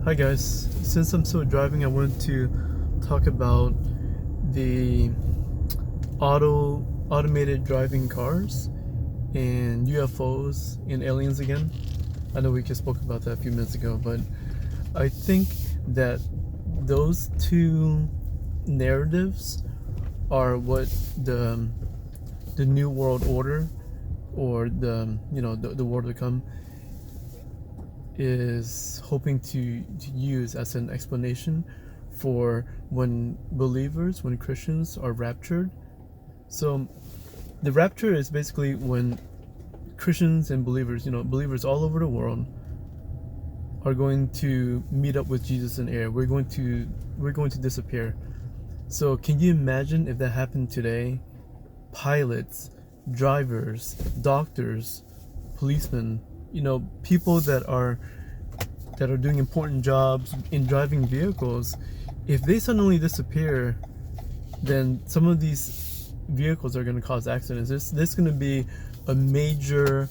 Hi guys, since I'm still driving, I wanted to talk about the automated driving cars and UFOs and aliens again. I know we just spoke about that a few minutes ago, but I think that those two narratives are what the new world order, or the world to come, is hoping to use as an explanation for when Christians are raptured. So the rapture is basically when Christians and believers all over the world are going to meet up with Jesus in air. We're going to disappear. So can you imagine if that happened today? Pilots, drivers, doctors, policemen, people that are doing important jobs in driving vehicles, if they suddenly disappear, then some of these vehicles are going to cause accidents. There's going to be a major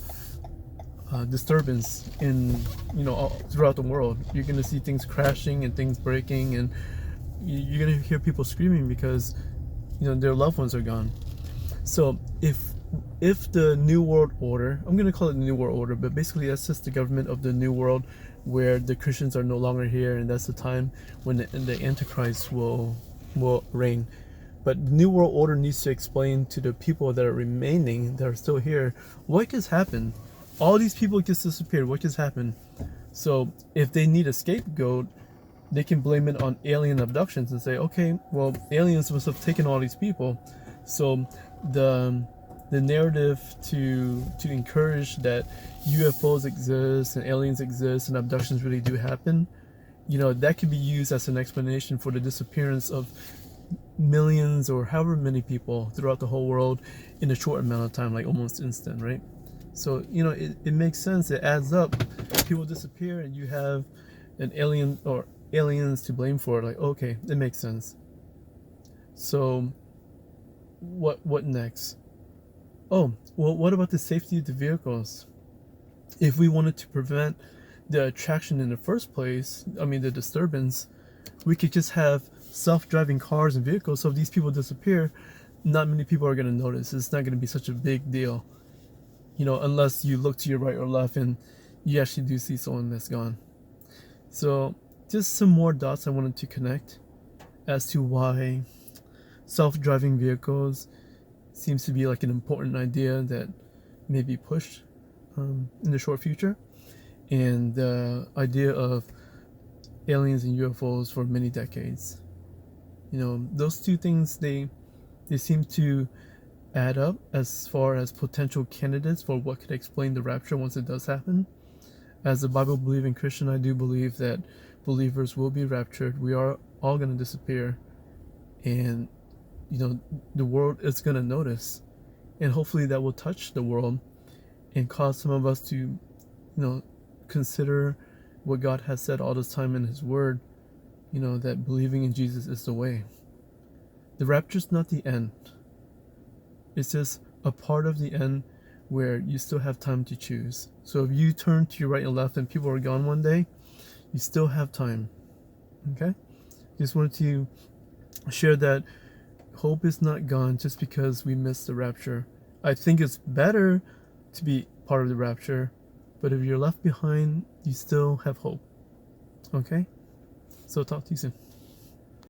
disturbance in all throughout the world. You're going to see things crashing and things breaking, and you're going to hear people screaming because their loved ones are gone. So if the New World Order, I'm going to call it the New World Order, but basically that's just the government of the New World, where the Christians are no longer here, and that's the time when the Antichrist will reign. But the New World Order needs to explain to the people that are remaining, that are still here, what just happened. All these people just disappeared. What just happened? So if they need a scapegoat, they can blame it on alien abductions and say, okay, well, aliens must have taken all these people. So the narrative to encourage that UFOs exist and aliens exist and abductions really do happen, that could be used as an explanation for the disappearance of millions or however many people throughout the whole world in a short amount of time, like almost instant, right? So it makes sense. It adds up. People disappear and you have an alien or aliens to blame for it. Like, okay, it makes sense. So what next? Oh, well, what about the safety of the vehicles? If we wanted to prevent the attraction in the first place, the disturbance, we could just have self-driving cars and vehicles. So if these people disappear, not many people are going to notice. It's not going to be such a big deal, unless you look to your right or left and you actually do see someone that's gone. So just some more dots I wanted to connect as to why self-driving vehicles seems to be like an important idea that may be pushed in the short future, and the idea of aliens and UFOs for many decades. Those two things, they seem to add up as far as potential candidates for what could explain the rapture once it does happen. As a Bible believing Christian, I do believe that believers will be raptured. We are all going to disappear, and the world is going to notice, and hopefully that will touch the world and cause some of us to consider what God has said all this time in his word, that believing in Jesus is the way. The rapture is not the end. It's just a part of the end where you still have time to choose. So if you turn to your right and left and people are gone one day, you still have time. Okay? Just wanted to share that hope is not gone just because we missed the rapture. I think it's better to be part of the rapture, but if you're left behind, you still have hope. Okay? So talk to you soon.